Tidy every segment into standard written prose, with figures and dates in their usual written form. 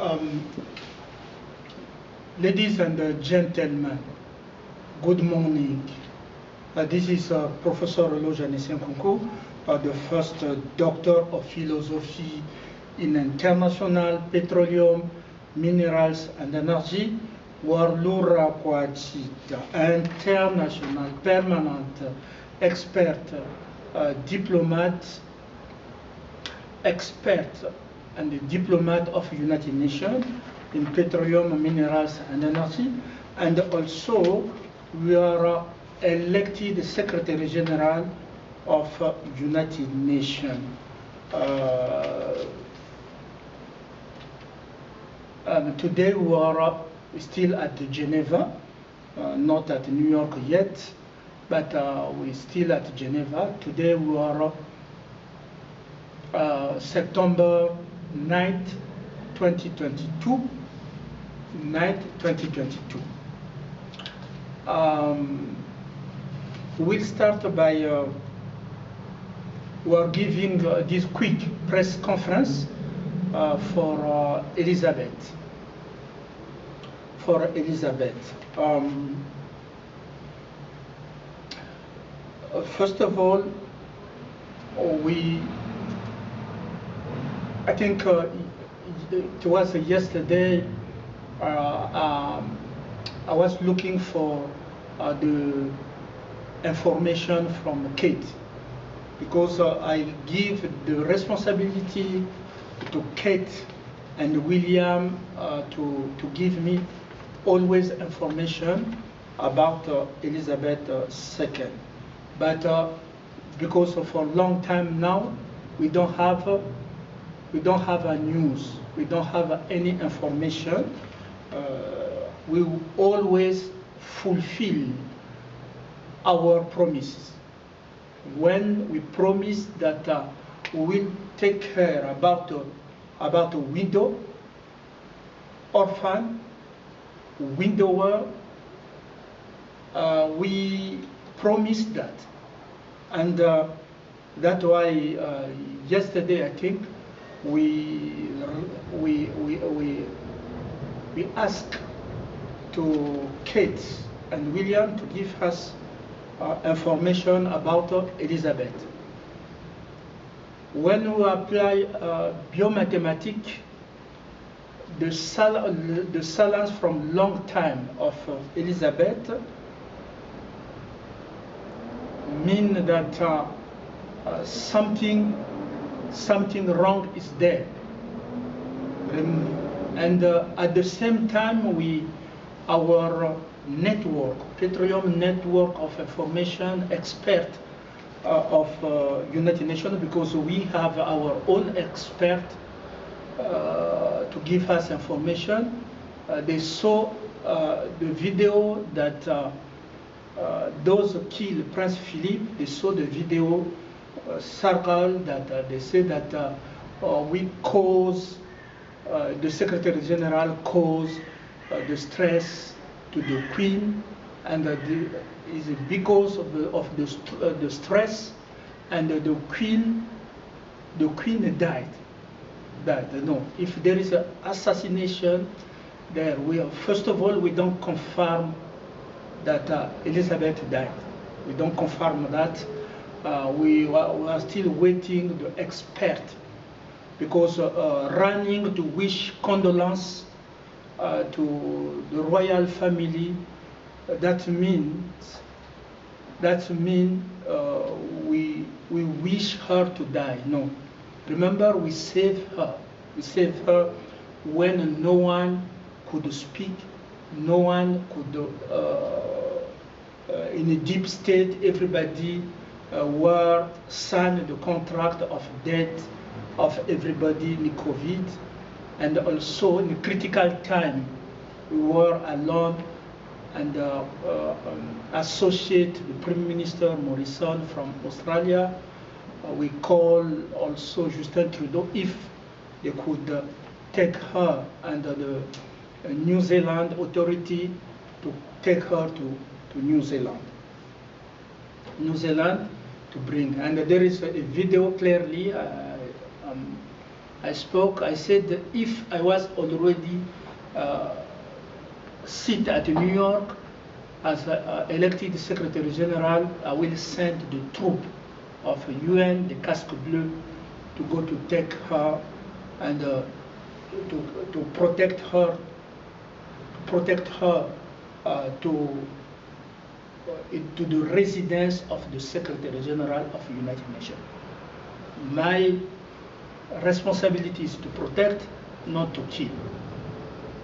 Um, Ladies and gentlemen, good morning. This is Professor Euloge Nkounkou, the first Doctor of Philosophy in International Petroleum, Minerals and Energy, Warlura Kwachita, International Permanent Expert, Expert and Diplomat of United Nations in Petroleum, Minerals and Energy, and also we are elected Secretary General of United Nations. And today we are still at Geneva, not at New York yet, but we're still at Geneva. Today we are September 9th, 2022. We'll start by we're giving this quick press conference for Elizabeth. First of all, I think it was yesterday. I was looking for the information from Kate, because I give the responsibility to Kate and William to give me always information about Elizabeth II. But because for a long time now, we don't have a news, we don't have any information. We always fulfill our promises. When we promise that we will take care about a widow, orphan, widower, we promise that. And that's why yesterday, I think, we asked to Kate and William to give us information about Elizabeth. When we apply biomathematics, the silence from long time of Elizabeth mean that something wrong is there. And at the same time, our network, petroleum network of information expert of United Nations, because we have our own expert to give us information. They saw the video that those killed Prince Philip. They saw the video circle that they say that we cause, the Secretary General caused the stress to the Queen, and is because of the stress, and the Queen died. No, if there is an assassination there, first of all, we don't confirm that Elizabeth died. We don't confirm that. We are still waiting the expert, because running to wish condolence to the royal family, that means we wish her to die. No, remember, we saved her. We saved her when no one could speak, no one could. In a deep state, everybody were signed the contract of death of everybody in COVID, and also in a critical time we were alone, and associate the Prime Minister Morrison from Australia. We call also Justin Trudeau if they could take her under the New Zealand authority to take her to New Zealand to bring. And there is a video clearly I spoke, I said that if I was already sit at New York as elected Secretary General, I will send the troop of UN, the Casque Bleu, to go to take her and to protect her, to the residence of the Secretary General of the United Nations. My responsibility is to protect, not to kill.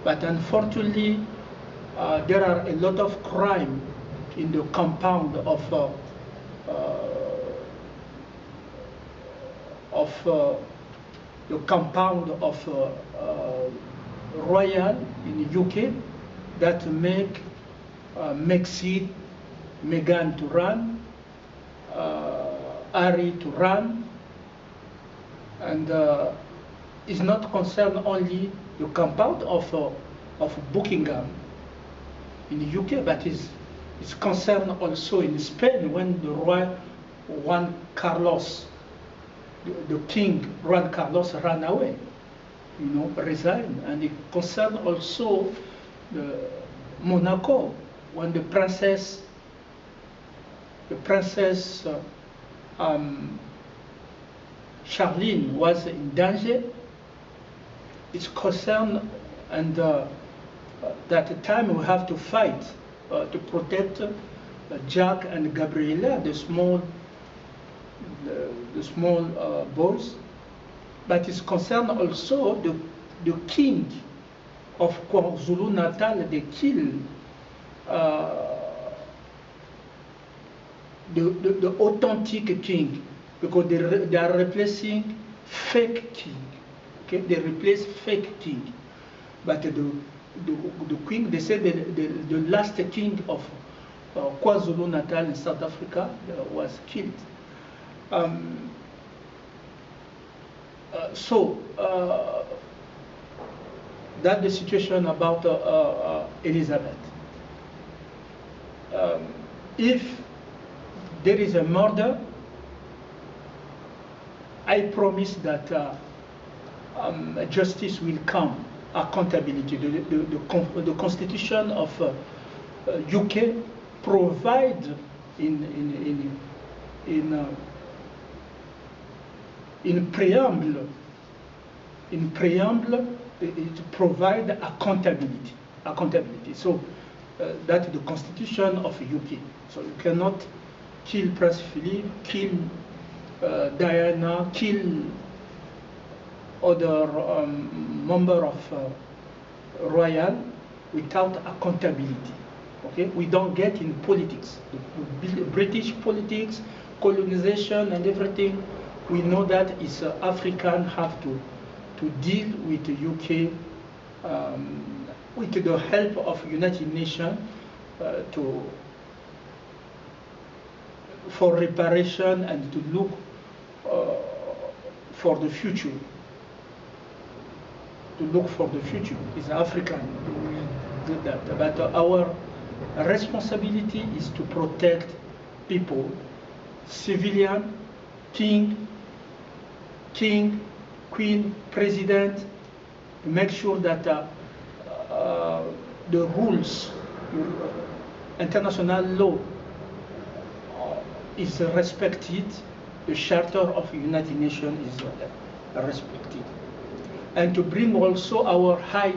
But unfortunately, there are a lot of crime in the compound of Royal in the UK that makes it Meghan to run, Harry to run, and is not concerned only the compound of Buckingham in the UK, but is concerned also in Spain when the Juan Carlos, the King Juan Carlos, ran away, resigned, and it concerned also Monaco when the princess Charlene was in danger. It's concerned, and that time we have to fight to protect Jack and Gabriella, the small boys. But it's concerned also the king of KwaZulu-Natal. They killed the authentic king, because they are replacing fake king. Okay, they replace fake king, but the king, they said the last king of KwaZulu-Natal in South Africa was killed. That's the situation about Elizabeth. If there is a murder, I promise that justice will come, accountability. The Constitution of UK provides in preamble it provides accountability. So that's the Constitution of UK. So you cannot kill Prince Philip, kill Diana, kill other member of royal without accountability. Okay, we don't get in politics, the British politics, colonization and everything. We know that it's African have to deal with the UK with the help of United Nations for reparation and to look for the future. To look for the future is African. We do that, but our responsibility is to protect people, civilian, king, queen, president, to make sure that the rules, international law is respected, the Charter of the United Nations is respected. And to bring also our high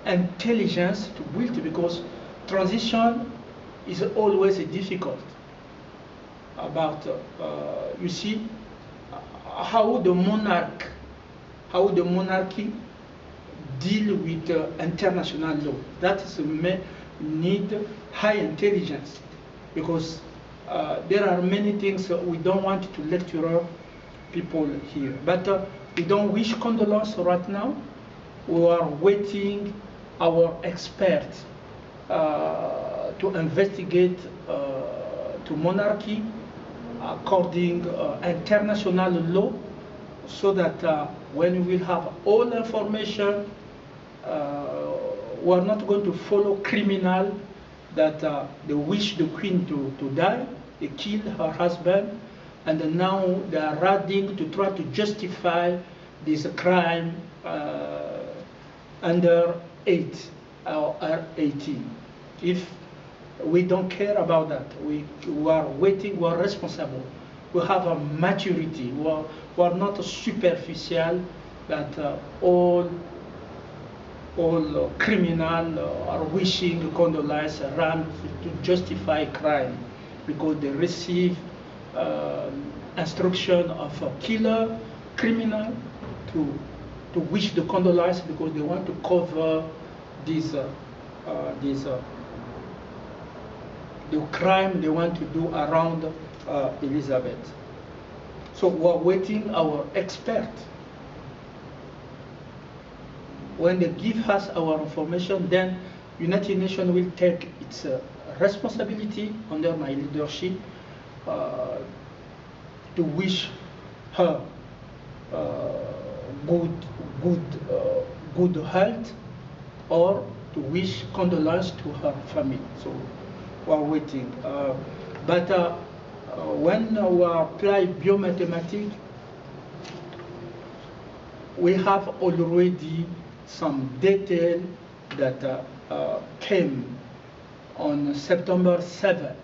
intelligence to build, because transition is always difficult. About, you see, how the monarchy deal with international law. That is need high intelligence, because there are many things we don't want to lecture people here. But we don't wish condolence right now. We are waiting our experts to investigate to monarchy according international law, so that when we will have all information, we are not going to follow criminal that they wish the queen to die, they killed her husband, and now they are running to try to justify this crime under 8 or 18. If we don't care about that, we are waiting, we are responsible. We have a maturity. We are not superficial that all criminals are wishing condolence run to justify crime because they receive instruction of a killer criminal to wish the condolence because they want to cover the crime they want to do around Elizabeth. So we're waiting our expert. When they give us our information, then United Nations will take its responsibility under my leadership to wish her good health or to wish condolence to her family. So we are waiting. But when we apply biomathematics, we have already some detail that came on September 7.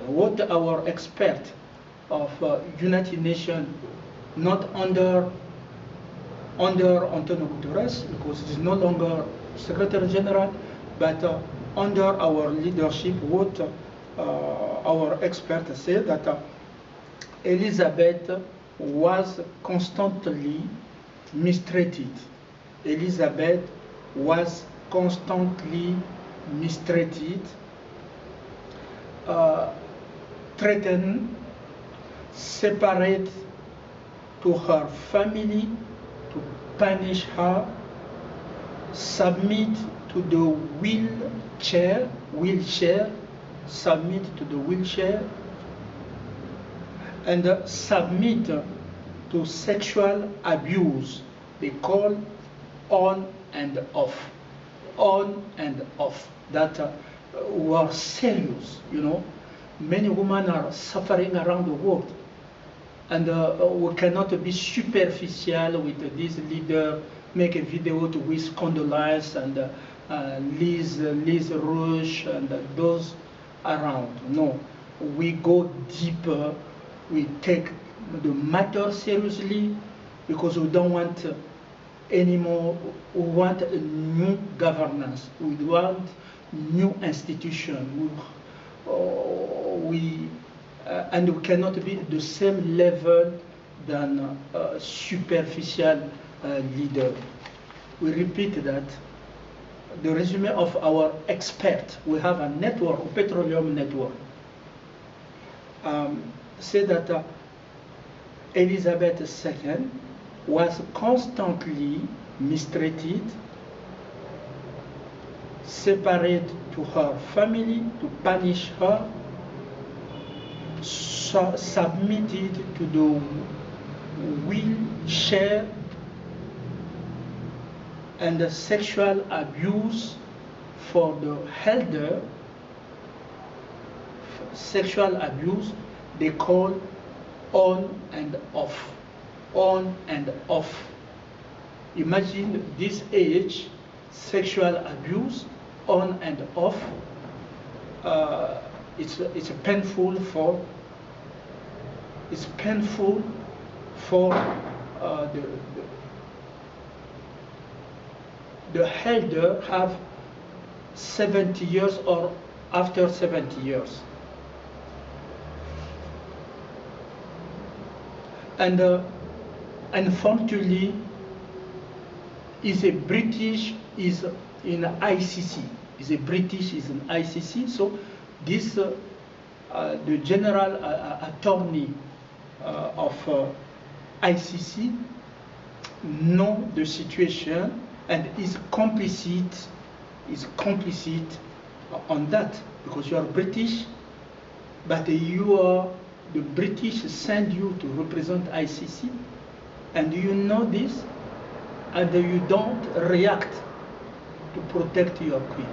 What our expert of United Nations, not under Antonio Guterres, because it is no longer Secretary General, but under our leadership, what our expert said that Elizabeth was constantly mistreated. Elizabeth was constantly mistreated, threatened, separate to her family, to punish her, submit to the wheelchair, submit to the wheelchair, and submit to sexual abuse. They call on and off, that were serious, you know. Many women are suffering around the world, and we cannot be superficial with this leader, make a video to wish condolence and Liz Rouge and those around. No, we go deeper, we take the matter seriously, because we don't want anymore, we want a new governance, we want new institution, and we cannot be at the same level than a superficial leader. We repeat that. The resume of our expert, we have a network, a petroleum network, say that Elizabeth II was constantly mistreated, separate to her family, to punish her, submitted to the wheelchair, and the sexual abuse for the elder, sexual abuse, they call on and off, on and off. Imagine this age, sexual abuse, on and off. It's painful for the elder have 70 years or after 70 years. And unfortunately, is a British is in ICC. Is a British is in ICC. So this the general attorney of ICC know the situation and is complicit on that, because you are British, but the British send you to represent ICC, and you know this, and you don't react to protect your queen.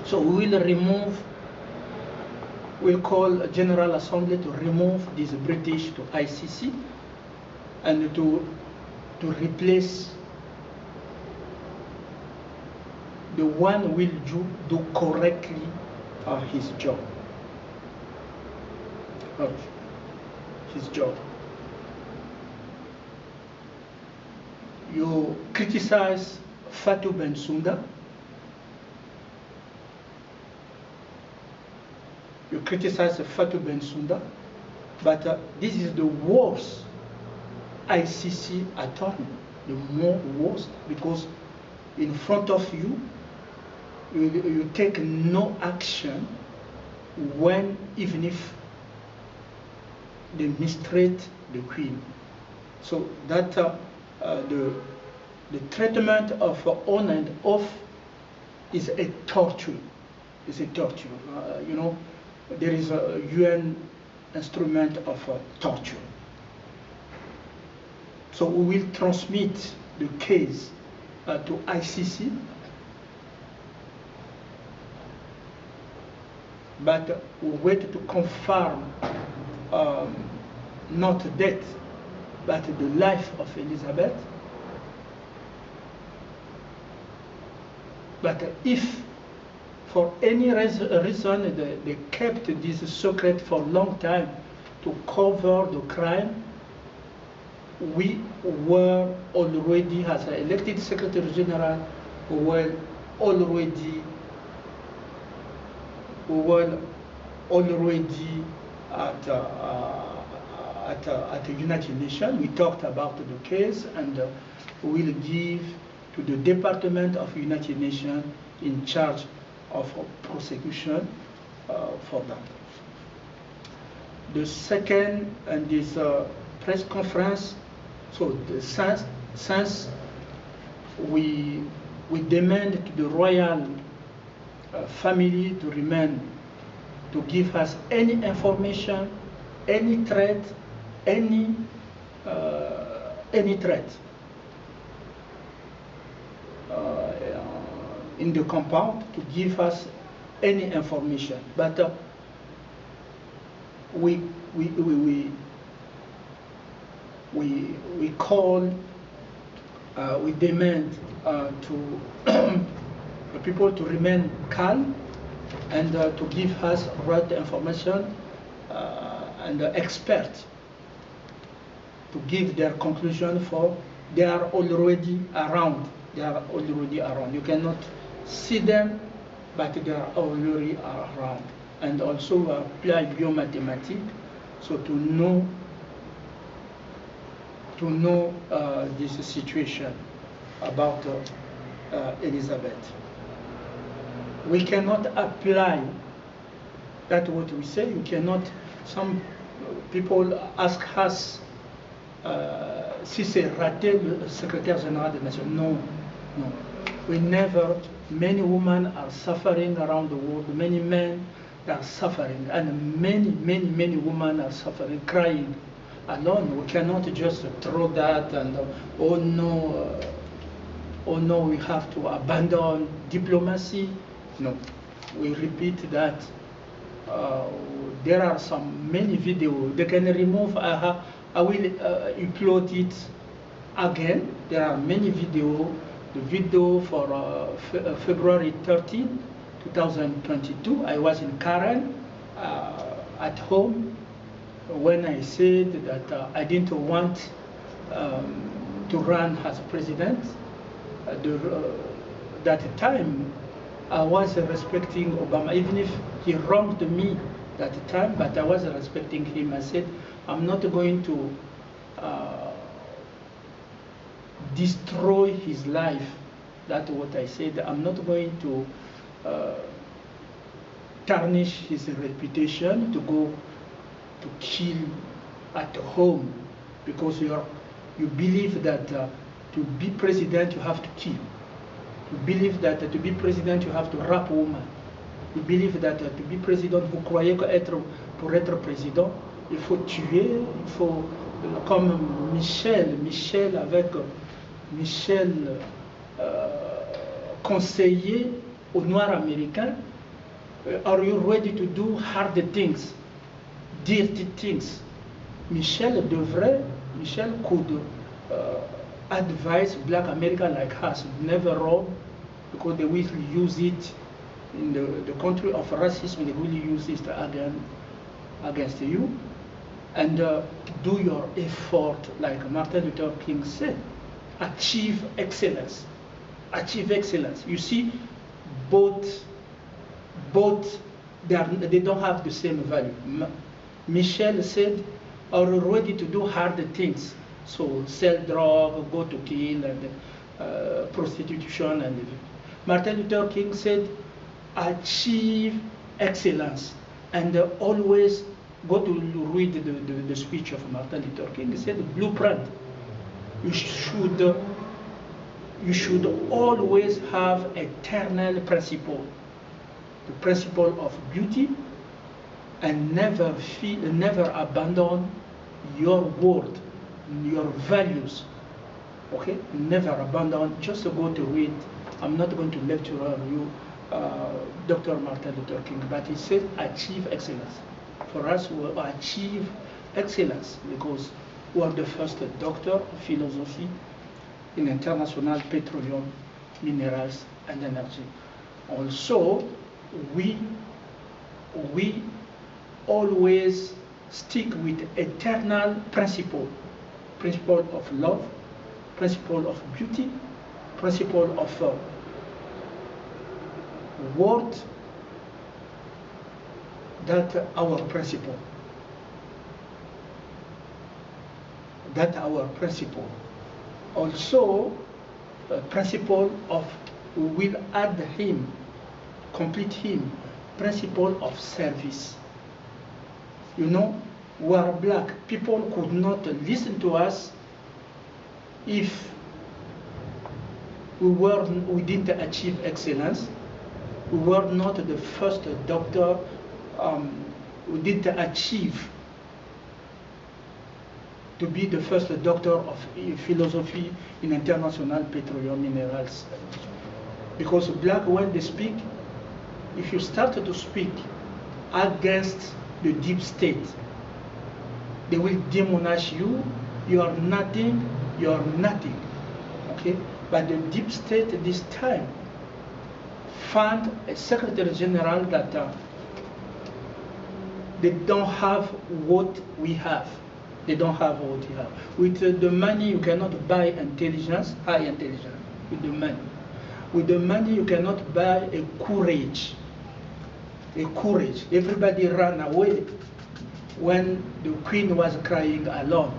So we'll call a General Assembly to remove this British to ICC, and to replace the one who will do correctly his job. You criticize Fatou Bensouda. You criticize Fatou Bensouda, but this is the worst ICC attorney, the more worst, because in front of you, you take no action when, even if they mistreat the Queen. So that the treatment of on and off is a torture. It's a torture. You know, there is a UN instrument of torture. So we will transmit the case to ICC, but we wait to confirm not death, but the life of Elizabeth. But if for any reason they kept this secret for a long time to cover the crime, we were already, as an elected Secretary General, we were already at the United Nations. We talked about the case, and we will give to the Department of United Nations in charge of prosecution for that. The second, and this press conference, so since we demand to the royal family to remain, to give us any information, any threat, any threat in the compound, to give us any information. But we call, we demand to the people to remain calm and to give us right information, and experts to give their conclusion, for they are already around. They are already around. You cannot see them, but they are already around. And also apply biomathematics, so to know this situation about Elizabeth. We cannot apply that what we say. You cannot. Some people ask us si c'est raté le secrétaire général des Nations. No, no. We never. Many women are suffering around the world. Many men are suffering, and many women are suffering, crying alone. We cannot just throw that and oh no, we have to abandon diplomacy. No, we repeat that. There are many videos they can remove. I will upload it again. There are many videos. The video for February 13, 2022, I was in Karen at home when I said that I didn't want to run as president. That time I was respecting Obama, even if he wronged me that time, but I was respecting him. I said, I'm not going to destroy his life. That's what I said. I'm not going to tarnish his reputation, to go to kill at home, because you believe that to be president you have to kill. You believe that to be president you have to rape woman. You believe that to be president, vous croyez que pour être président, il faut tuer, il faut, comme Michel avec Michel conseiller aux Noirs américains, are you ready to do hard things, dirty things? Michel devrait Michel could advise black Americans like us, never rob, because they will use it in the country of racism, they will use it against you. And do your effort, like Martin Luther King said, achieve excellence. Achieve excellence. You see, both they don't have the same value. Michel said, are ready to do hard things. So sell drugs, go to kill, and prostitution. And Martin Luther King said, achieve excellence. And always go to read the speech of Martin Luther King. He said, blueprint. You should always have eternal principle. The principle of beauty, and never abandon your word, your values. Okay, never abandon. Just go to read. I'm not going to lecture you, Dr. Martin Luther King, but he said achieve excellence. For us, we will achieve excellence because we are the first doctor of philosophy in international petroleum, minerals, and energy. Also, we always stick with eternal principle of love, principle of beauty, principle of word, that our principle. Also, principle of, we will add him, complete him, principle of service. You know, we are black. People could not listen to us if we didn't achieve excellence. We were not the first doctor. We didn't achieve to be the first doctor of philosophy in international petroleum minerals. Because black, when they speak, if you start to speak against the deep state, they will demonize you. You are nothing, you are nothing. Okay? But the deep state this time found a Secretary General that they don't have what we have. They don't have what we have. With the money, you cannot buy intelligence, high intelligence, with the money. With the money, you cannot buy a courage. A courage. Everybody ran away when the Queen was crying alone,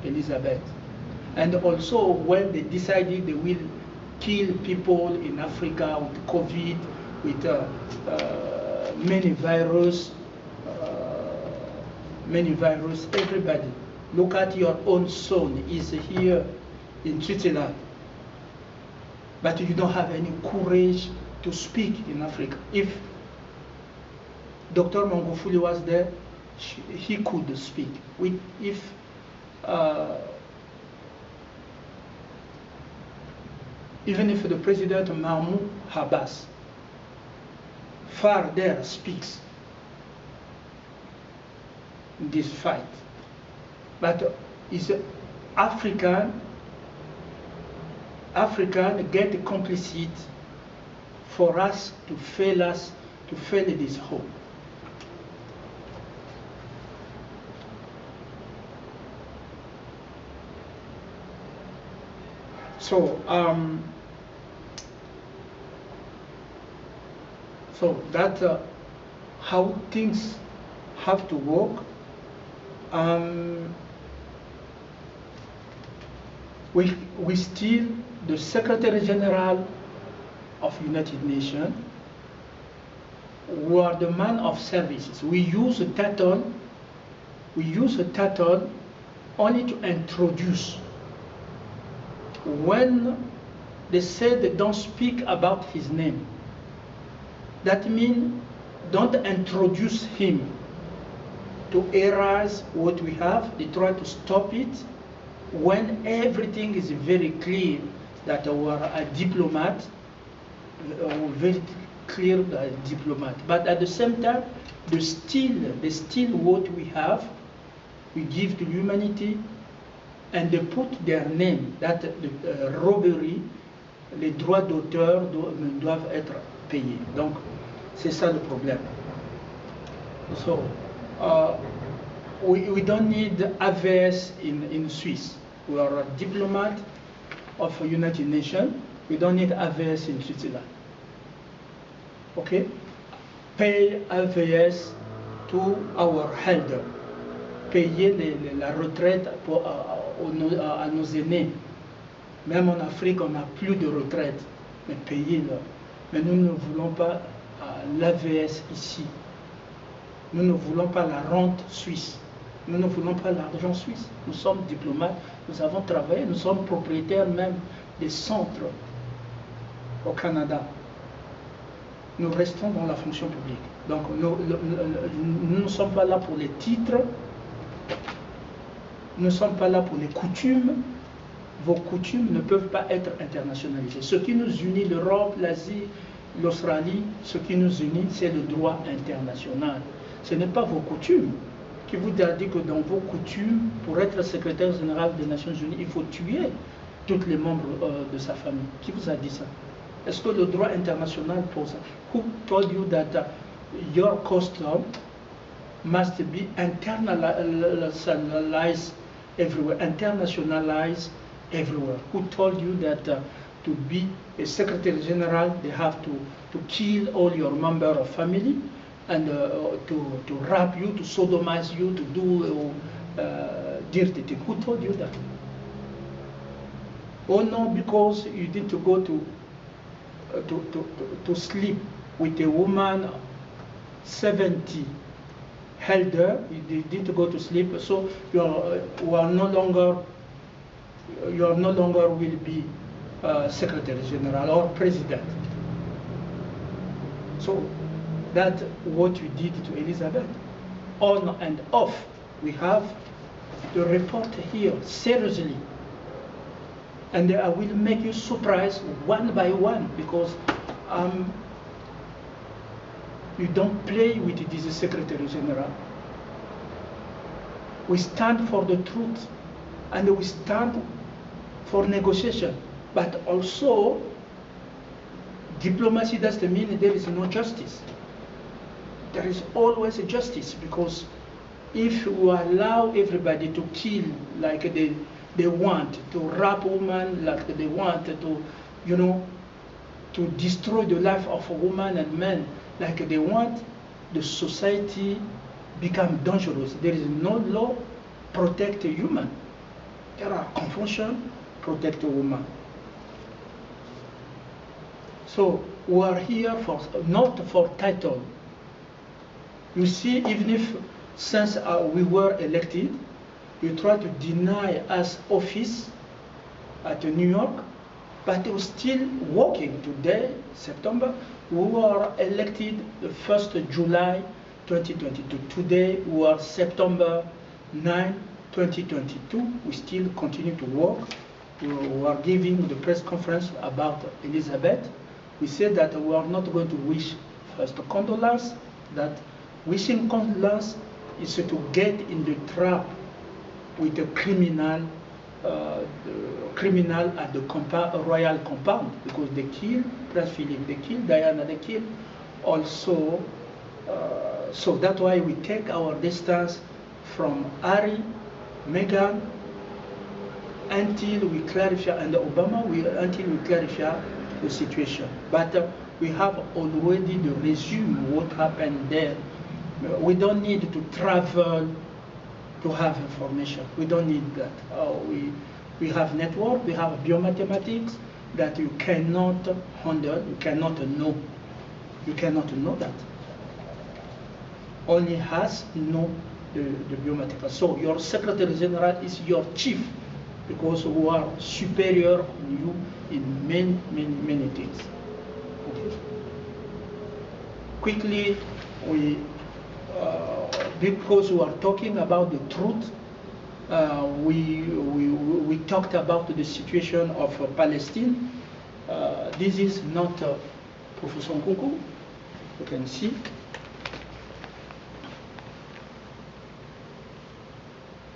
Elizabeth. And also when they decided they will kill people in Africa with COVID, with many virus, everybody. Look at your own son, he's here in Switzerland. But you don't have any courage to speak in Africa. If Dr. Mangufuli was there, he could speak. Even if the President Mahmoud Abbas far there speaks in this fight, but is African get complicit for us to fail this hope. So that's how things have to work. We still, the Secretary General of United Nations, we are the man of services. We use a title only to introduce. When they say they don't speak about his name, that means don't introduce him to erase what we have. They try to stop it when everything is very clear that we are a diplomat, very clear diplomat. But at the same time, they steal what we have, we give to humanity, and they put their name, that robbery, les droits d'auteur doivent être payés. Donc, c'est ça le problème. So, we don't need AVS in Swiss. We are a diplomat of the United Nations. We don't need AVS in Switzerland. Okay? Pay AVS to our elder. Payer la retraite à nos aînés. Même en Afrique, on n'a plus de retraite. Mais payez-le. Mais nous ne voulons pas l'AVS ici. Nous ne voulons pas la rente suisse. Nous ne voulons pas l'argent suisse. Nous sommes diplomates, nous avons travaillé, nous sommes propriétaires même des centres au Canada. Nous restons dans la fonction publique. Donc nous ne sommes pas là pour les titres, nous ne sommes pas là pour les coutumes. Vos coutumes ne peuvent pas être internationalisées. Ce qui nous unit, l'Europe, l'Asie, l'Australie, ce qui nous unit, c'est le droit international. Ce n'est pas vos coutumes. Qui vous a dit que dans vos coutumes, pour être secrétaire général des Nations Unies, il faut tuer tous les membres de sa famille. Qui vous a dit ça? Est-ce que le droit international pose ça? Who told you that your custom must be internalized everywhere, internationalized everywhere? Who told you that to be a secretary general, they have to kill all your members of family? And to rape you, to sodomize you, to do dirty things. Who told you that? Oh no, because you need to go to sleep with a woman 70 elder. You need to go to sleep, so you are no longer will be Secretary General or President. So that's what you did to Elizabeth. On and off, we have the report here, seriously. And I will make you surprised one by one, because you don't play with this Secretary General. We stand for the truth, and we stand for negotiation, but also diplomacy doesn't mean there is no justice. There is always a justice, because if you allow everybody to kill like they want, to rape women like they want, to, you know, to destroy the life of a woman and men like they want, the society become dangerous. There is no law protect a human. There are conventions protect a woman. So we are here for not for title. You see, even if since we were elected, you try to deny us office at New York, but we're still working today, September. We were elected the 1st July 2022. Today we are September 9, 2022. We still continue to work. We are giving the press conference about Elizabeth. We said that we are not going to wish first condolence, that wishing condolence is to get in the trap with the criminal at the royal compound, because they killed Prince Philip, they killed Diana, they killed also. So that's why we take our distance from Harry, Meghan, until we clarify, and Obama, until we clarify the situation. But we have already the resume what happened there. We don't need to travel to have information. We don't need that. We have network, we have biomathematics that you cannot handle, you cannot know. You cannot know that. Only has know the biomathematics. So your Secretary General is your chief, because we are superior on you in many things. Okay. Quickly, because we are talking about the truth, we talked about the situation of Palestine. This is not Professor Nkounkou, you can see.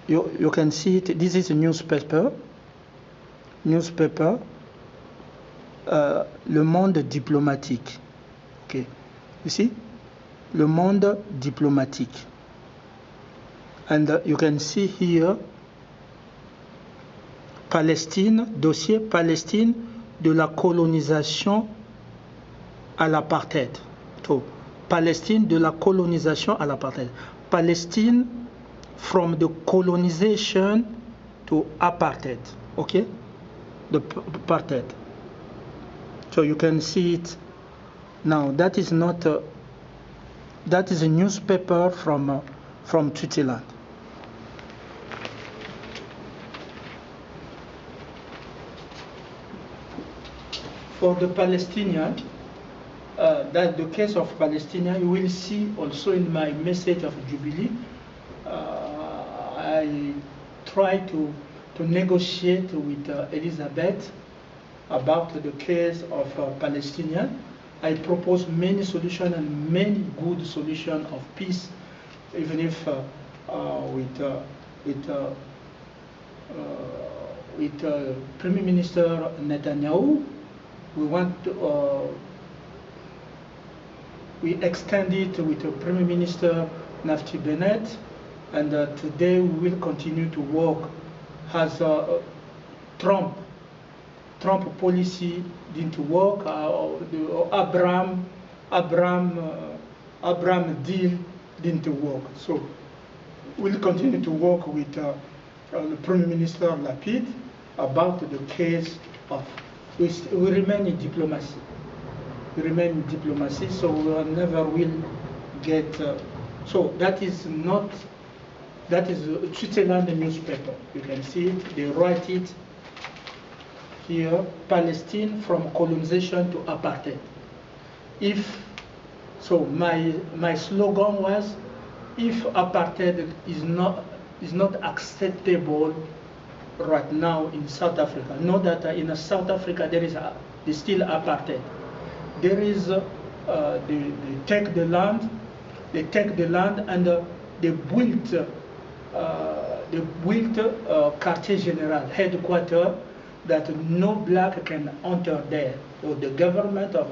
you can see it. This is a newspaper. Le Monde diplomatique. Okay, you see, Le Monde diplomatique. And you can see here, Palestine, dossier Palestine de la colonisation à l'apartheid. So, Palestine de la colonisation à l'apartheid. Palestine from the colonization to apartheid. Okay, the apartheid. So you can see it now. That is not. That is a newspaper from Switzerland. For the Palestinian, that the case of Palestinian, you will see also in my message of Jubilee. I try to negotiate with Elizabeth about the case of Palestinian. I propose many solutions and many good solutions of peace, even if with Prime Minister Netanyahu, we extended with Prime Minister Naftali Bennett, and today we will continue to work as Trump policy didn't work, the Abraham deal didn't work. So we'll continue to work with the Prime Minister Lapid about the case of, we remain in diplomacy. We remain in diplomacy, so we never will get, so that is not, that is a Switzerland newspaper. You can see it, they write it here, Palestine from colonization to apartheid. If, so my slogan was, if apartheid is not acceptable right now in South Africa, know that in South Africa there's still apartheid. There is, they take the land and they built Quartier General, headquarters, that no black can enter there. So the government of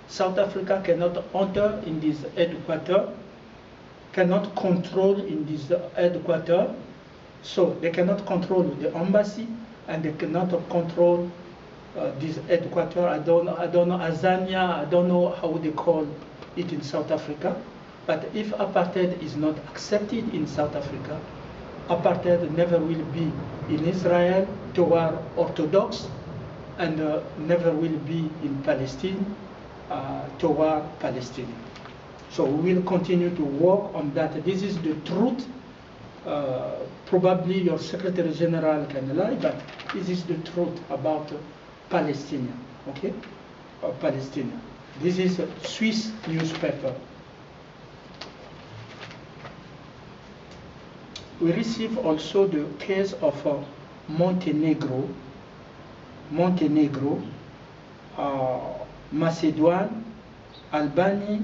South Africa cannot enter in this headquarters, cannot control in this headquarters. So they cannot control the embassy, and they cannot control this headquarters. I don't know Azania. I don't know how they call it in South Africa. But if apartheid is not accepted in South Africa, apartheid never will be in Israel toward Orthodox, and never will be in Palestine toward Palestine. So we will continue to work on that. This is the truth. Probably your Secretary General can lie, but this is the truth about Palestinian. Okay, Palestinian. This is a Swiss newspaper. We receive also the case of Montenegro, Macedon, Albania,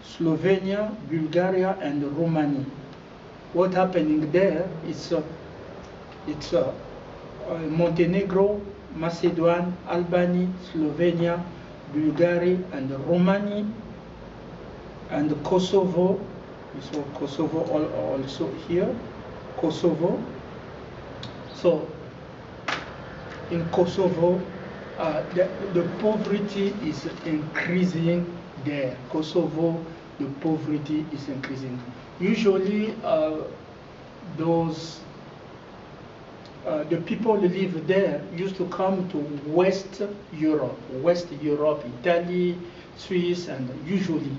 Slovenia, Bulgaria, and Romania. What happening there is Montenegro, Macedon, Albania, Slovenia, Bulgaria, and Romania, and Kosovo. So Kosovo also here, Kosovo. So in Kosovo, the poverty is increasing there. Kosovo, the poverty is increasing. Usually, the people who live there used to come to West Europe, Italy, Swiss, and usually,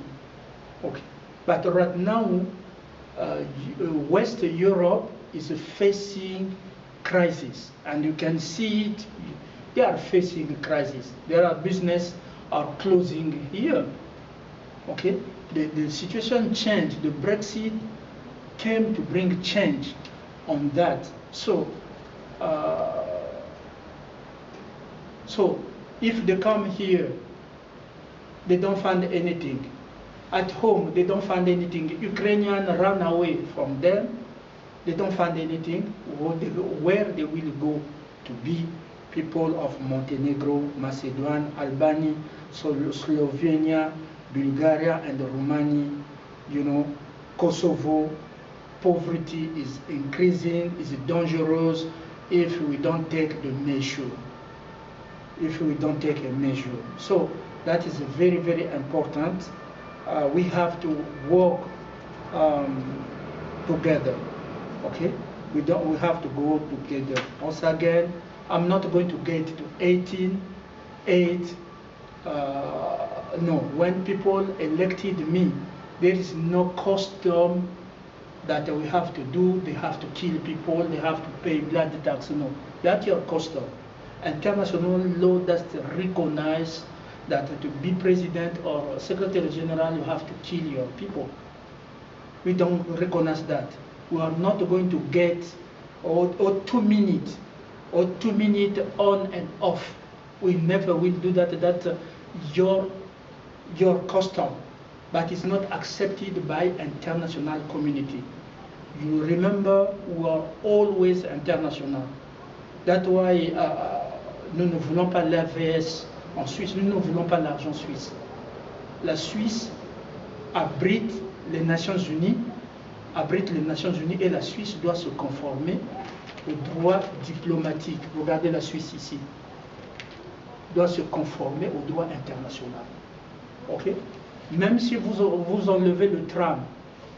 okay. But right now, West Europe is facing crisis, and you can see it. They are facing a crisis. Their business are closing here. Okay, the situation changed. The Brexit came to bring change on that. So, so if they come here, they don't find anything. At home, they don't find anything. Ukrainians run away from them. they don't find anything, where they will go to be people of Montenegro, Macedonia, Albania, Slovenia, Bulgaria, and Romania, you know, Kosovo. Poverty is increasing, is dangerous if we don't take the measure. If we don't take a measure. So that is very, very important. We have to work together, okay? We have to go together. Once again, I'm not going to get to 18.8. No, when people elected me, there is no custom that we have to do. They have to kill people, they have to pay blood tax. No, that's your custom. International law does recognize that to be president or secretary general, you have to kill your people. We don't recognize that. We are not going to get or 2 minutes on and off. We never will do that. That's your custom, but it's not accepted by international community. You remember, we are always international. That's why nous ne voulons pas l'AVS en Suisse, nous ne voulons pas l'argent suisse. La Suisse abrite les Nations Unies, et la Suisse doit se conformer au droit diplomatique. Regardez la Suisse ici. Doit se conformer au droit international. Ok? Même si vous enlevez le tram,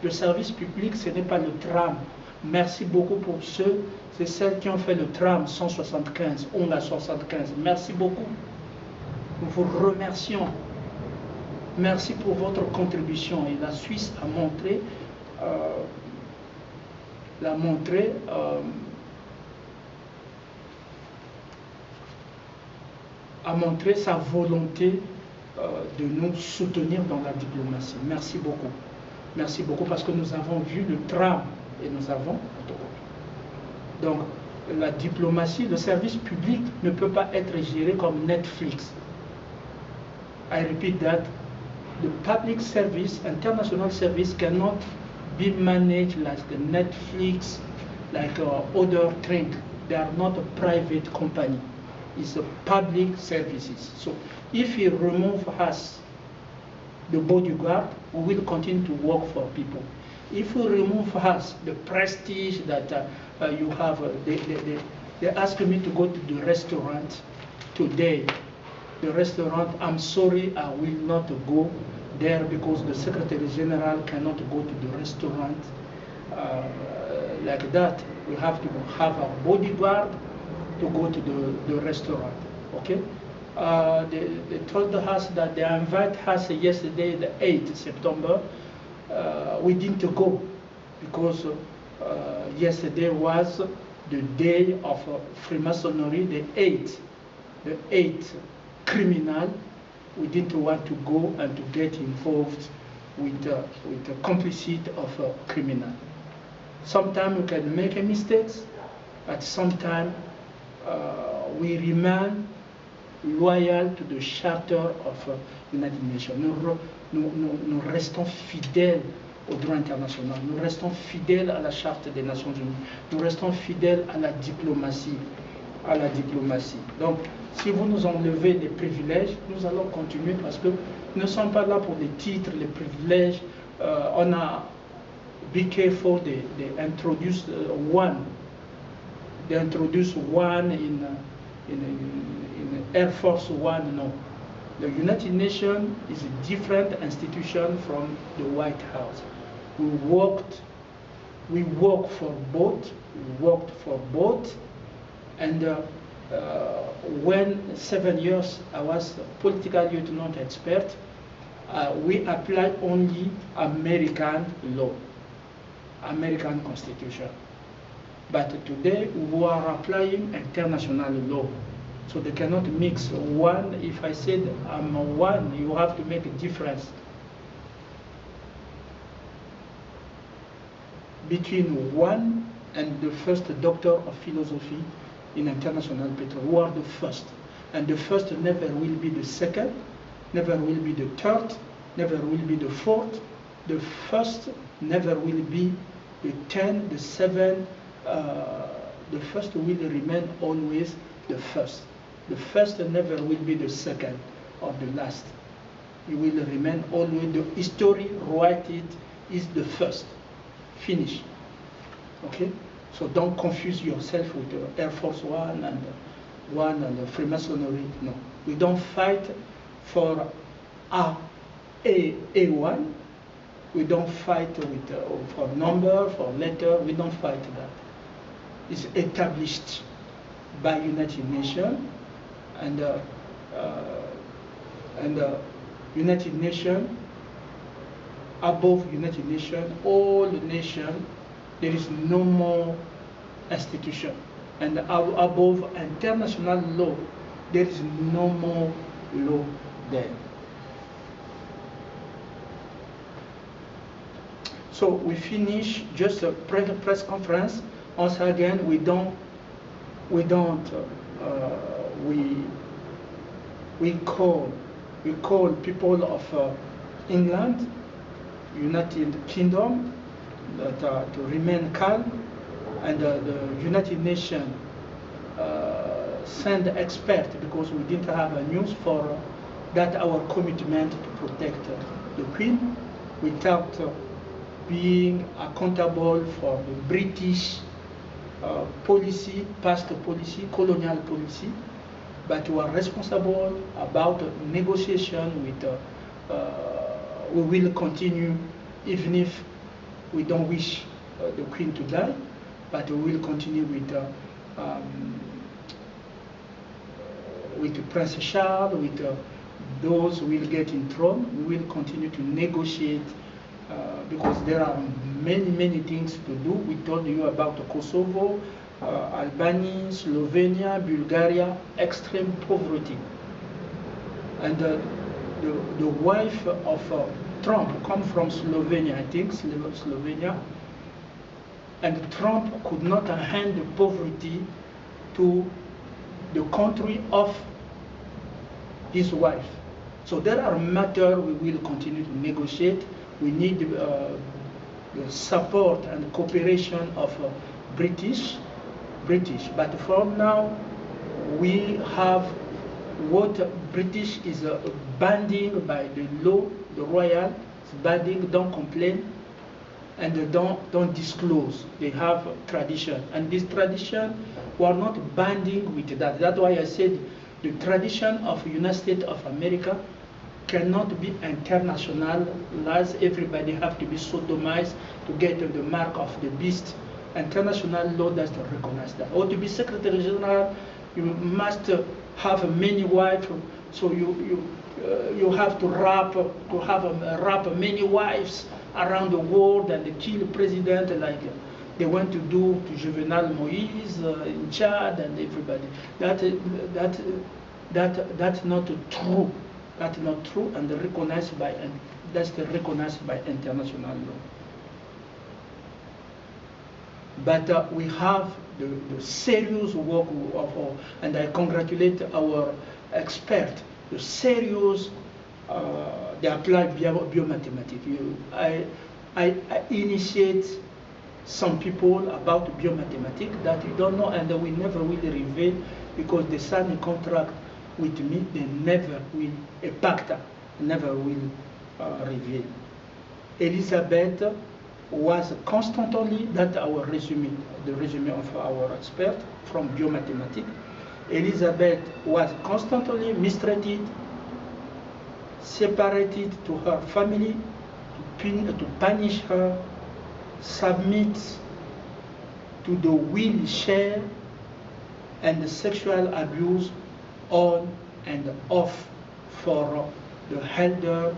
le service public, ce n'est pas le tram. Merci beaucoup pour ceux, c'est celles qui ont fait le tram 175, UNGA 75. Merci beaucoup. Nous vous remercions. Merci pour votre contribution. Et la Suisse a montré sa volonté de nous soutenir dans la diplomatie. Merci beaucoup. Merci beaucoup parce que nous avons vu le tram et nous avons... Donc, la diplomatie, le service public ne peut pas être géré comme Netflix. I repeat that. The public service, international service cannot be managed like the Netflix, like other things. They are not a private company. It's a public services. So if he remove us, the bodyguard, we will continue to work for people. If we remove us, the prestige that you have, they asked me to go to the restaurant today. The restaurant, I'm sorry, I will not go there because the Secretary General cannot go to the restaurant like that. We have to have a bodyguard to go to the restaurant, okay? They told us that they invited us yesterday, the 8th September. We didn't go because yesterday was the day of Freemasonry, the 8th criminal. We didn't want to go and to get involved with the complicity of a criminal. Sometimes we can make mistakes, but sometimes we remain loyal to the charter of United Nations. Nous restons fidèles au droit international. Nous restons fidèles à la charte des Nations Unies. Nous restons fidèles à la diplomatie. Donc, si vous nous enlevez des privilèges, nous allons continuer parce que nous ne sommes pas là pour les titres, les privilèges. On a be careful. They introduce one. They introduce one in Air Force One. No, the United Nations is a different institution from the White House. We worked for both. And when 7 years I was a political lieutenant expert, we applied only American law, American Constitution. But today we are applying international law. So they cannot mix one. If I said I'm a one, you have to make a difference between one and the first doctor of philosophy in international petrol, who are the first. And the first never will be the second, never will be the third, never will be the fourth. The first never will be the 10, the 7, the first will remain always the first. The first never will be the second or the last. It will remain always, the history, write it, is the first. Finish. Okay? So don't confuse yourself with the Air Force One and the Freemasonry. No. We don't fight for A1. We don't fight with, for number, for letter. We don't fight that. It's established by United Nations, and United Nations, above United Nations, all the nations, there is no more institution. And above international law, there is no more law there. So we finish just a press conference. Once again, we call people of England, United Kingdom, to remain calm, and the United Nations send experts, because we didn't have a news for that, our commitment to protect the Queen without being accountable for the British policy, past policy, colonial policy, but we are responsible about negotiation with, we will continue even if we don't wish the Queen to die, but we will continue with Prince Charles, with those who will get in throne. We will continue to negotiate because there are many things to do. We told you about Kosovo, Albania, Slovenia, Bulgaria, extreme poverty. And the wife of Trump comes from Slovenia, I think, Slovenia. And Trump could not hand the poverty to the country of his wife. So there are matters we will continue to negotiate. We need the support and cooperation of British. But for now, we have what British is banning by the law, the royal, is banning, don't complain, and don't disclose. They have tradition, and this tradition, we are not banding with that. That's why I said the tradition of the United States of America cannot be internationalized. Everybody have to be sodomized to get the mark of the beast. International law doesn't recognize that. Or to be Secretary General, you must have many wives. So you have to wrap many wives around the world and kill the president like they went to do to Juvenal Moïse in Chad and everybody. That's not true. That's not true, and that's recognized by international law. But we have the serious work and I congratulate our expert, the serious, they apply biomathematics. I initiate some people about biomathematics that you don't know, and we never will reveal, because they sign a contract with me, they never will, a pacta, never will reveal. Elizabeth was constantly, that's our resume, the resume of our expert from biomathematics. Elizabeth was constantly mistreated, separated to her family, to punish her, submit to the wheelchair, and the sexual abuse on and off for the elder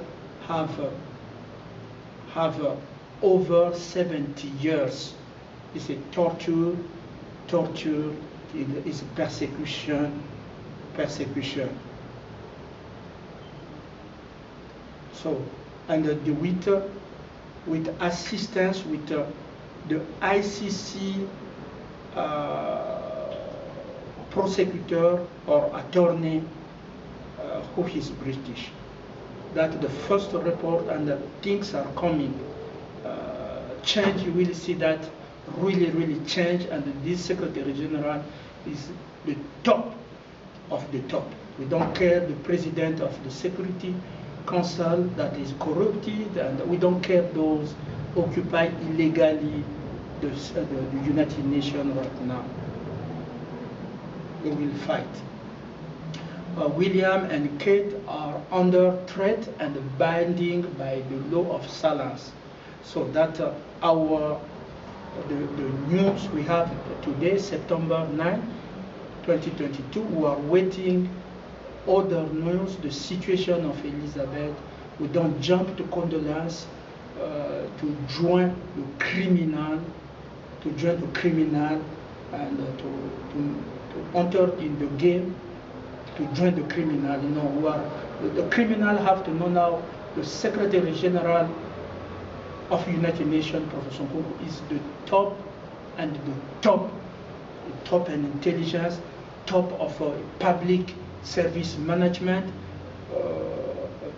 have over 70 years. It's a torture is persecution. So, and with assistance with the ICC prosecutor or attorney who is British. That's the first report, and things are coming. change, you will see that really change, and this Secretary General is the top of the top. We don't care the President of the Security Council that is corrupted, and we don't care those occupied illegally the United Nations right now. We will fight. William and Kate are under threat and binding by the law of silence. So that the news we have today, September 9, 2022, we are waiting other news, the situation of Elizabeth. We don't jump to condolence, to join the criminal, and to enter in the game, to join the criminal. You know, the criminal have to know now the Secretary General of United Nations, Professor Nkounkou, is the top in intelligence, top of public service management,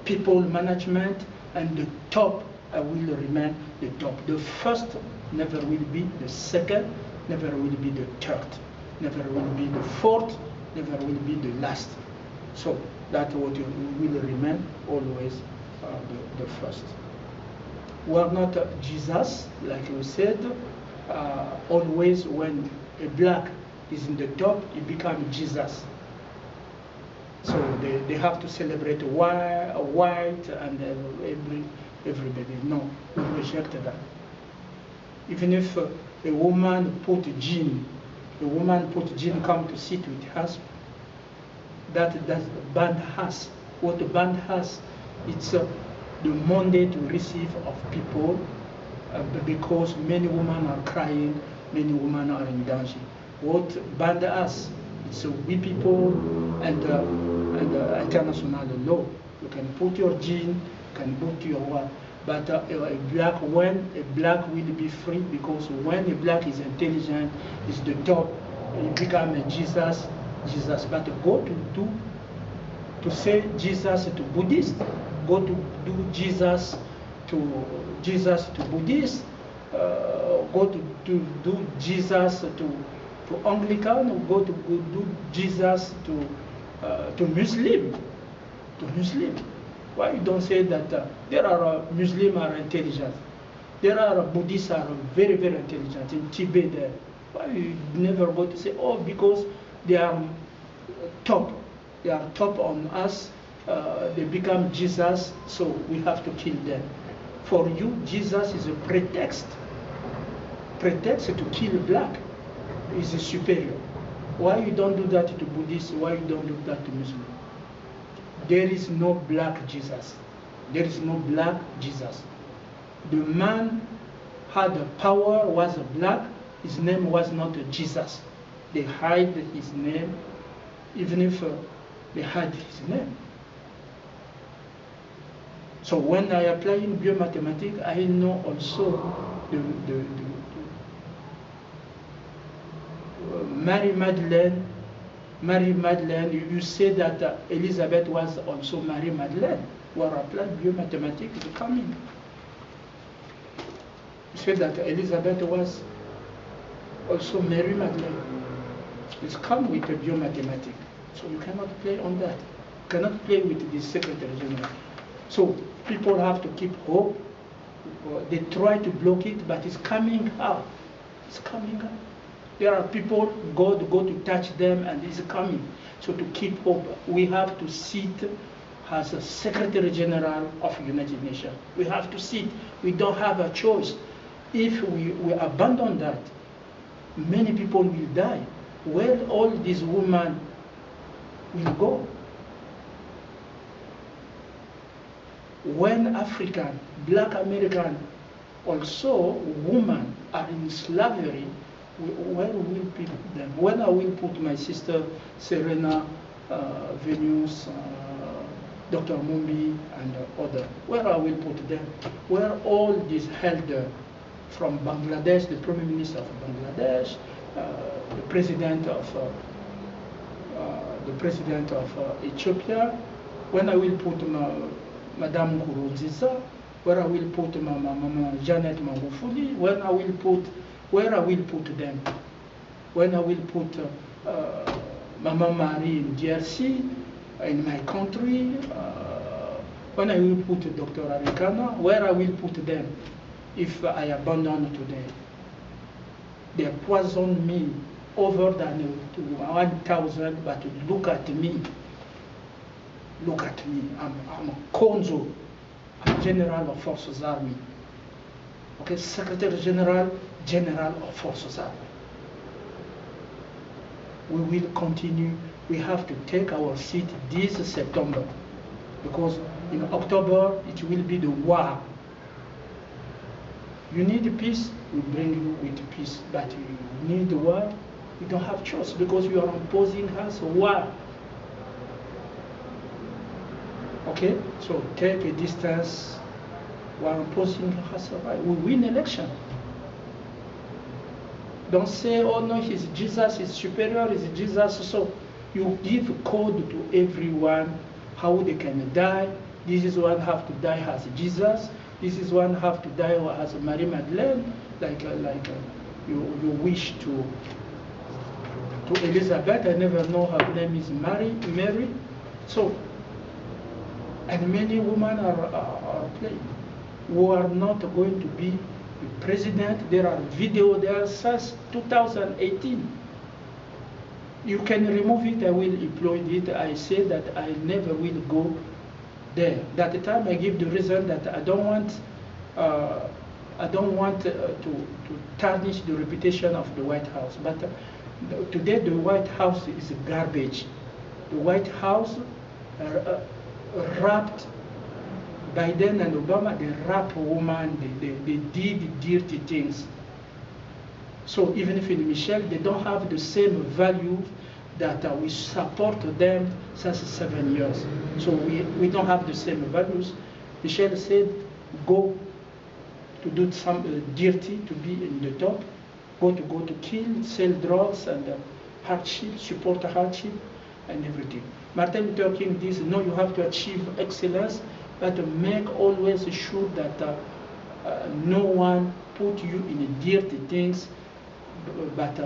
people management, and the top will remain the top. The first never will be the second, never will be the third, never will be the fourth, never will be the last. So that's what will remain always the first. We are not Jesus, like we said. Always when a black is in the top, it becomes Jesus. So they have to celebrate white and everybody. No, we reject that. Even if a woman put jean, come to sit with her husband, that the band has. What the band has, it's the mandate to receive of people, because many women are crying, many women are in danger. What band has, it's we people and international law. You can put your jean, you can put your what. But when a black will be free, because when a black is intelligent, is the top, he become a Jesus. But go to say Jesus to Buddhist, go to do Jesus to Buddhist, go to do Jesus to Anglican, go to do Jesus to Muslim. Why you don't say that there are Muslims are intelligent, there are Buddhists are very intelligent in Tibet there? Why you never go to say, oh, because they are top on us, they become Jesus, so we have to kill them. For you, Jesus is a pretext to kill black. Is a superior. Why you don't do that to Buddhists? Why you don't do that to Muslims? There is no black Jesus. There is no black Jesus. The man had the power, was a black. His name was not Jesus. They hide his name, even if they hide his name. So when I apply in biomathematics, I know also Mary Madeleine, you say that Elizabeth was also Mary Madeleine, who are applied biomathematics is coming. You say that Elizabeth was also Mary Madeleine. It's come with the biomathematics. So you cannot play on that. You cannot play with the Secretary General. So people have to keep hope. They try to block it, but it's coming out. It's coming out. There are people, God go to touch them, and it's coming. So to keep hope, we have to sit as a Secretary General of the United Nations. We have to sit. We don't have a choice. If we abandon that, many people will die. Where all these women will go? When African, Black American, also women are in slavery, where will we put them? When I will put my sister Serena, Venus, Dr. Mumbi, and others, where I will put them? Where all these held from Bangladesh, the Prime Minister of Bangladesh, the President of Ethiopia, when I will put Madame Nkurunziza, where I will put Mama Janet Magufuli, where I will put them, when I will put Mama Marie in DRC, in my country, when I will put Dr. Arikana, where I will put them if I abandon today. They poison me over than 1,000, but look at me. Look at me. I'm a Konzo. I'm General of Forces Army. Okay, Secretary General, General of Forces Army. We will continue. We have to take our seat this September, because in October it will be the war. You need peace, we bring you with peace, but you need the war, you don't have choice, because you are imposing us a war. Okay, so take a distance. We are imposing us a war. We win election. Don't say, oh no, his Jesus is superior, is Jesus. So you give a code to everyone how they can die. This is one have to die as Jesus. This is one have to die as Marie Madeleine, like you wish to Elizabeth. I never know her name is Mary. So, and many women are playing who are not going to be the president. There are videos there since 2018. You can remove it, I will upload it. I say that I never will go there. That the time I give the reason that I don't want to tarnish the reputation of the White House. But today the White House is garbage. The White House wrapped Biden and Obama. They wrap women. They did dirty things. So even if in Michel, they don't have the same value that we support them since 7 years. So we don't have the same values. Michel said, go to do some dirty, to be in the top, go to kill, sell drugs and hardship, support hardship and everything. Martin Luther King this, no, you have to achieve excellence, but make always sure that no one put you in dirty things, but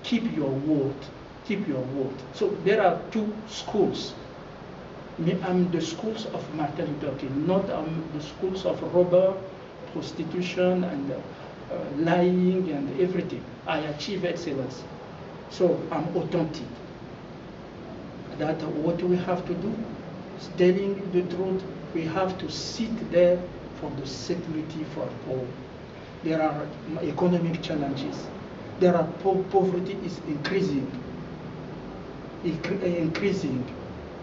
keep your word. Keep your word. So there are two schools. I'm the schools of Martin Luther King, not the schools of robbery, prostitution, and lying and everything. I achieve excellence. So I'm authentic. That's what we have to do. Is telling the truth. We have to sit there for the security for all. There are economic challenges. There are poverty is increasing.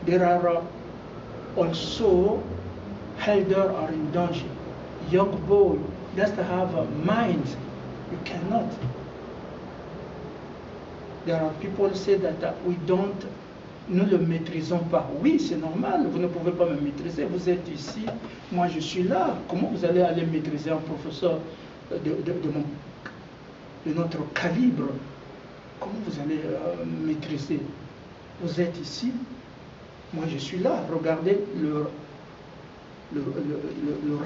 There are also elders are in danger. Young boy just have a mind. You cannot. There are people who say that we don't, nous le maîtrisons pas. Oui, c'est normal. Vous ne pouvez pas me maîtriser. Vous êtes ici, moi je suis là. Comment vous allez aller maîtriser un professeur de notre calibre? Comment vous allez maîtriser? Vous êtes ici, moi je suis là. Regardez le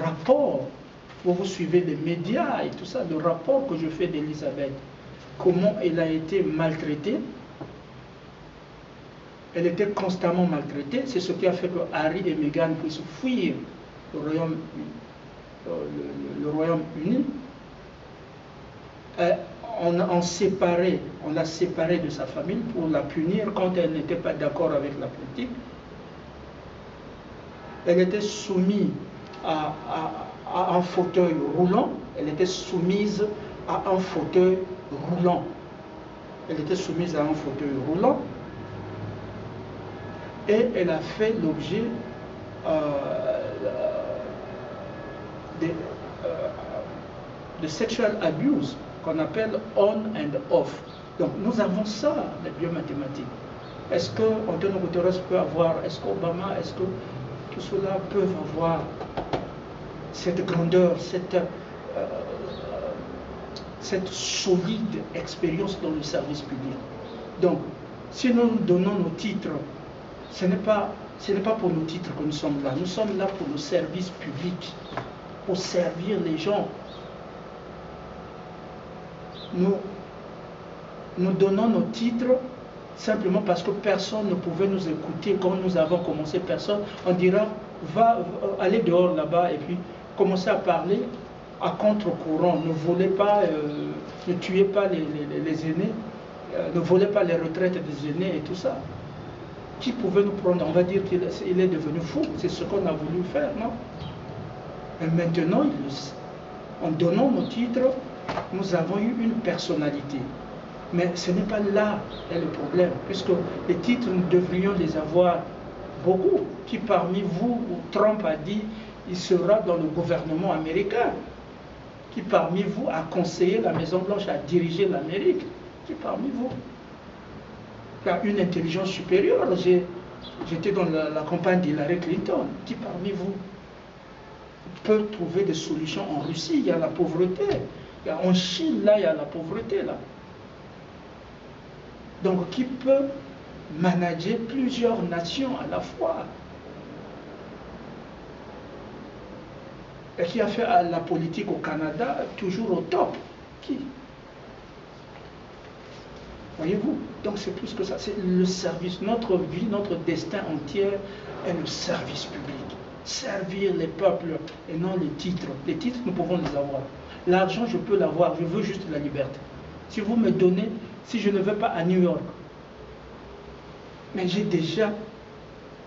rapport, vous suivez les médias et tout ça, le rapport que je fais d'Elisabeth. Comment elle a été maltraitée. Elle était constamment maltraitée. C'est ce qui a fait que Harry et Meghan puissent fuir le Royaume-Uni. On l'a séparée de sa famille pour la punir quand elle n'était pas d'accord avec la politique. Elle était soumise à un fauteuil roulant. Elle était soumise à un fauteuil roulant. Elle était soumise à un fauteuil roulant. Et elle a fait l'objet de sexual abuse qu'on appelle on and off. Donc nous avons ça, les biomathématiques. Est-ce que Antonio Guterres peut avoir, est-ce qu'Obama, est-ce que tout cela peut avoir cette grandeur, cette solide expérience dans le service public? Donc, si nous donnons nos titres, ce n'est pas pour nos titres que nous sommes là. Nous sommes là pour le service public. pour servir les gens. Nous donnons nos titres simplement parce que personne ne pouvait nous écouter quand nous avons commencé. Personne, on dira, aller dehors là-bas et puis commencer à parler à contre-courant. Ne volez pas, ne tuez pas les aînés, ne volez pas les retraites des aînés et tout ça. Qui pouvait nous prendre? On va dire qu'il est devenu fou. C'est ce qu'on a voulu faire, non? Et maintenant, en donnant nos titres, nous avons eu une personnalité. Mais ce n'est pas là est le problème, puisque les titres, nous devrions les avoir beaucoup. Qui parmi vous, Trump a dit, il sera dans le gouvernement américain? Qui parmi vous a conseillé la Maison-Blanche, a dirigé l'Amérique? Qui parmi vous? Il y a une intelligence supérieure. J'étais dans la campagne d'Hillary Clinton. Qui parmi vous peut trouver des solutions en Russie? Il y a la pauvreté. En Chine, là, il y a la pauvreté, là. Donc, qui peut manager plusieurs nations à la fois? Et qui a fait la politique au Canada toujours au top? Qui? Voyez-vous? Donc c'est plus que ça, c'est le service. Notre vie, notre destin entier est le service public. Servir les peuples et non les titres. Les titres, nous pouvons les avoir. L'argent, je peux l'avoir, je veux juste la liberté. Si vous me donnez, si je ne vais pas à New York, mais j'ai déjà,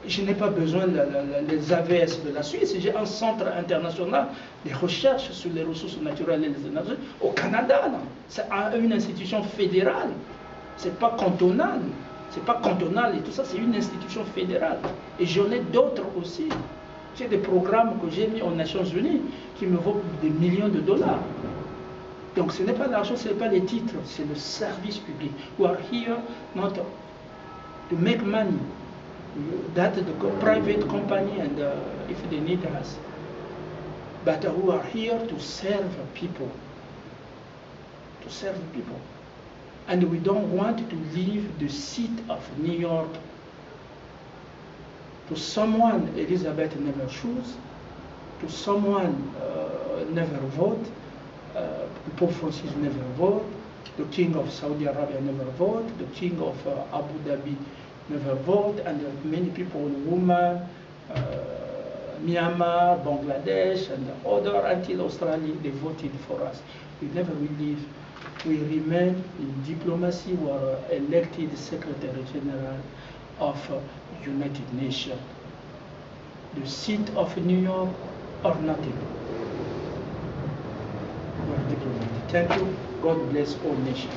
je n'ai pas besoin des AVS de la Suisse, j'ai un centre international de recherche sur les ressources naturelles et les énergies au Canada. C'est une institution fédérale. C'est pas cantonal, c'est pas cantonal et tout ça, c'est une institution fédérale. Et j'en ai d'autres aussi. J'ai des programmes que j'ai mis aux Nations Unies qui me vaut des millions de dollars. Donc ce n'est pas l'argent, ce n'est pas les titres, c'est le service public. We are here not to make money. That the private company and if they need us. But we are here to serve people. To serve people. And we don't want to leave the seat of New York to someone Elizabeth never choose, to someone never vote, Pope Francis never vote, the King of Saudi Arabia never vote, the King of Abu Dhabi never vote, and many people, women, Myanmar, Bangladesh, and other until Australia, they voted for us. We never will leave. We remain in diplomacy. We are elected Secretary General of United Nations. The seat of New York or nothing. We are diplomatic. Thank you. God bless all nations.